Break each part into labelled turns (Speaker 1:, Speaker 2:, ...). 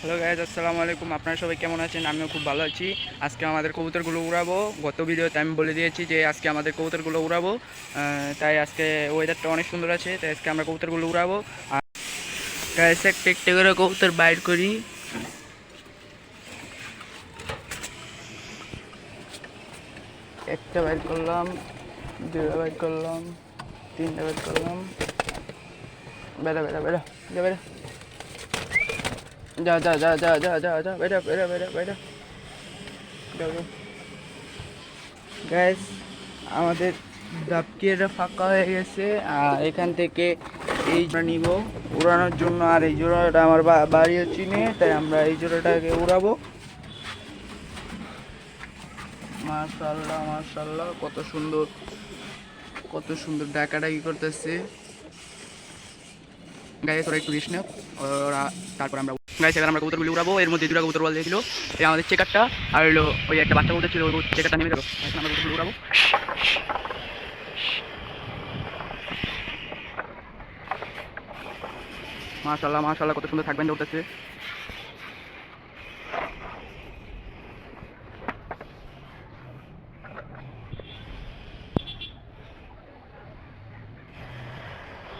Speaker 1: Hello guys, আসসালামু আলাইকুম। আপনারা সবাই কেমন আছেন? আমিও খুব ভালো আছি। আজকে আমাদের কবুতরগুলো উড়াবো। গত ভিডিওতে আমি বলে দিয়েছি যে আজকে আমাদের কবুতরগুলো উড়াবো, তাই আজকে ওয়েদারটা অনেক সুন্দর আছে, তাই আজকে আমরা কবুতরগুলো উড়াবো। আর গাইজ একটা একটা করে কবুতর বাইর করি। একটা বাইর করলাম, দুটা বাইর করলাম, তিনটা বাইর করলাম। বেড়া বেড়া বেড়া যা বেড়া, যা যা যা যা যা যা যা বেড়া বেড়া বেড়া বেড়া যাও যাও। গ্যাস আমাদের দাপকিটা ফাঁকা হয়ে গেছে, আর এখান থেকে এই নিব উড়ানোর জন্য। আর এই জোড়াটা আমার বাড়িও চিনে, তাই আমরা এই জোড়াটাকে উড়াবো। মাশাআল্লাহ মাশাআল্লাহ, কত সুন্দর কত সুন্দর ডাকাডাকি করতেছে। গাইস ওরা একটু রিস্ক নেও, ওরা তারপর আমরা গাইস এবার আমরা কবুতরগুলি উড়াবো। এর মধ্যে দুটা কবুতর বল দিয়েছিল, এই আমাদের চেকারটা আর হলো ওই একটা বাচ্চা কবুতর ছিল, ওই চেকারটা নেমে গেল। এখন আমরা কবুতরগুলি উড়াবো। মাশাআল্লাহ মাশাআল্লাহ, কত সুন্দর থাকবেন উঠতেছে।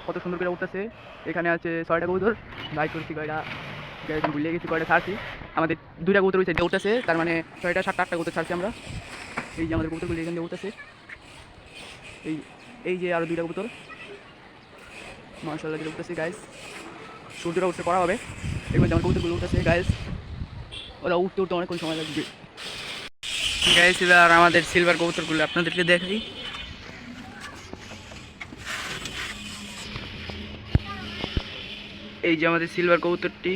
Speaker 1: কত সুন্দর করে উঠতেছে। এখানে আছে 6টা কবুতর, বাইক করছি কয়টা ভুলে গেছি, কয়টা ছাড়ছি। আমাদের দুইটা কবুতর ওই সাইডে উঠতেছে, তার মানে 6টা 7টা 8টা কবুতর ছাড়ছি আমরা। এই যে আমাদের কবুতরগুলি এখান দিয়ে উঠতেছে, এই এই যে আরও দুইটা কবুতর মাশাআল্লাহ দিয়ে উঠতেছে। গাইস সূর্যটা উঠতে করা হবে, এর মধ্যে আমার কবুতরগুলো উঠতেছে। গাইস ওরা উঠতে উঠতে অনেকক্ষণ সময় লাগবে। গাইস এবার আমাদের সিলভার কবুতরগুলো আপনাদেরকে দেখাই। এই যে আমাদের সিলভার কবুতরটি,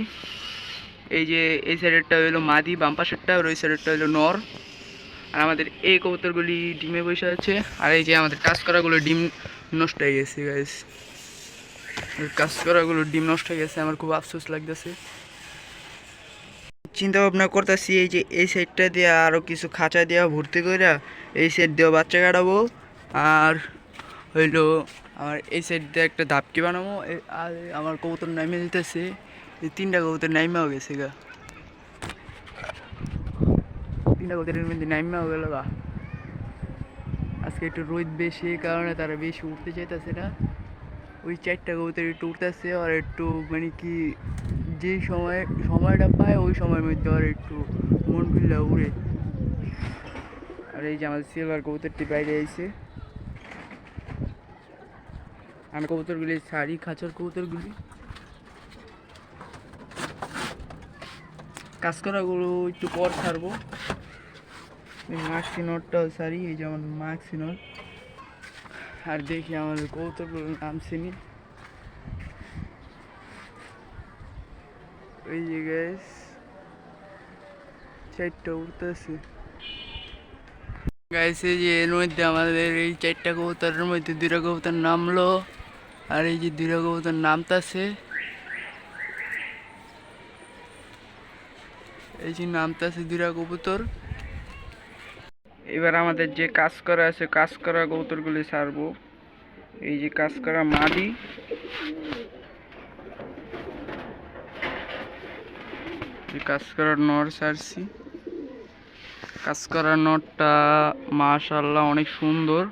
Speaker 1: এই যে এই সাইডেরটা হলো মাদি, বাম পাশেরটা, আর ওই সাইডেরটা হলো নর। আর আমাদের এই কবুতরগুলি ডিমে বসে আছে। আর এই যে আমাদের কাজ করাগুলো ডিম নষ্ট হয়ে গেছে। গাইস কাজ করাগুলো ডিম নষ্ট হয়ে গেছে, আমার খুব আফসোস লাগতেছে। চিন্তা ভাবনা করতেছি এই যে এই সাইডটা দিয়ে আরও কিছু খাঁচা দেওয়া ভর্তি করে এই সাইড দিয়েও বাচ্চা কাটাবো। আর হইলো আমার এই সাইড দিয়ে একটা ধাপকি বানাবো। আর আমার কবুতর নামে দিতেছে, এই 3টা কবুতর নাইমাও গেছে গা, 3টা কবুতরের মধ্যে নাইমাও গেল গা। আজকে একটু রোদ বেশি, এই কারণে তারা বেশি উঠতে চাইতেছে না। ওই 4টা কবুতর একটু উঠতেছে, আর একটু মানে কি যে সময়টা পায় ওই সময়ের মধ্যে আর একটু মন খুললে উড়ে। আর এই যে আমাদের সিলভার কবুতরটি বাইরে আইছে। আমি কবুতরগুলি ছাড়ি, খাঁচার কবুতরগুলি কাজ করাগুলো একটু পর ছাড়বো। মাক্সি নটটাও ছাড়ি, এই যেমন মাক্সি নট। আর দেখি আমাদের কবুতরগুলোর নাম চিনি। ওই যে গ্যাস 4টা উঠতেছে। গাইস এই যে এর মধ্যে আমাদের এই 4টা কবুতরের মধ্যে 2টা কবুতর নামলো, আর এই যে 2টা কবুতর নামতাছে। এই যে নামতাছে 2টা কবুতর। এবার আমাদের যে কাজ করা আছে, কাজ করা কবুতরগুলি ছাড়বো। এই যে কাজ করা মাদি, কাজ করার নর ছাড়ছি। কাজ করার নরটা মাশাআল্লাহ অনেক সুন্দর।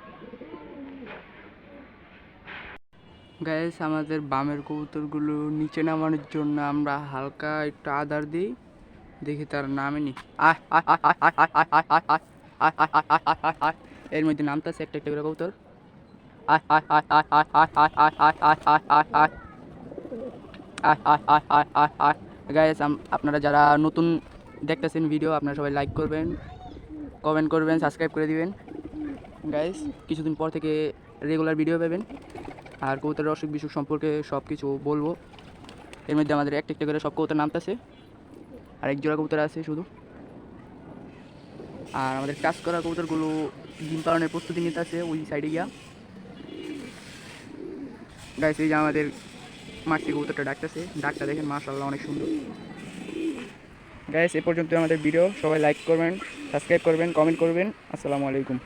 Speaker 1: গাইস আমাদের বামের কবুতরগুলো নিচে নামানোর জন্য আমরা হালকা একটু আদার দিই, দেখি তার নামে নি। এর মধ্যে নামতেছে একটা একটা করে কবুতর। গাইস আপনারা যারা নতুন দেখতেছেন ভিডিও, আপনারা সবাই লাইক করবেন, কমেন্ট করবেন, সাবস্ক্রাইব করে দিবেন। গাইস কিছুদিন পর থেকে রেগুলার ভিডিও পাবেন, আর কবুতরের অসুখ বিসুখ সম্পর্কে সব কিছু বলবো। এর মধ্যে আমাদের একটা একটা করে সব কবুতর নামতেছে, আর এক জোড়া কবুতর আছে শুধু। আর আমাদের কাজ করা কবুতরগুলো ডিম পালনের প্রস্তুতি নিতে আছে ওই সাইডে গিয়া। গাইস এই যে আমাদের মাটি কবুতরটা ডাকতেছে, ডাকটা দেখেন মাশাআল্লাহ অনেক সুন্দর। গাইস এ পর্যন্ত আমাদের ভিডিও, সবাই লাইক করবেন, সাবস্ক্রাইব করবেন, কমেন্ট করবেন। আসসালামু আলাইকুম।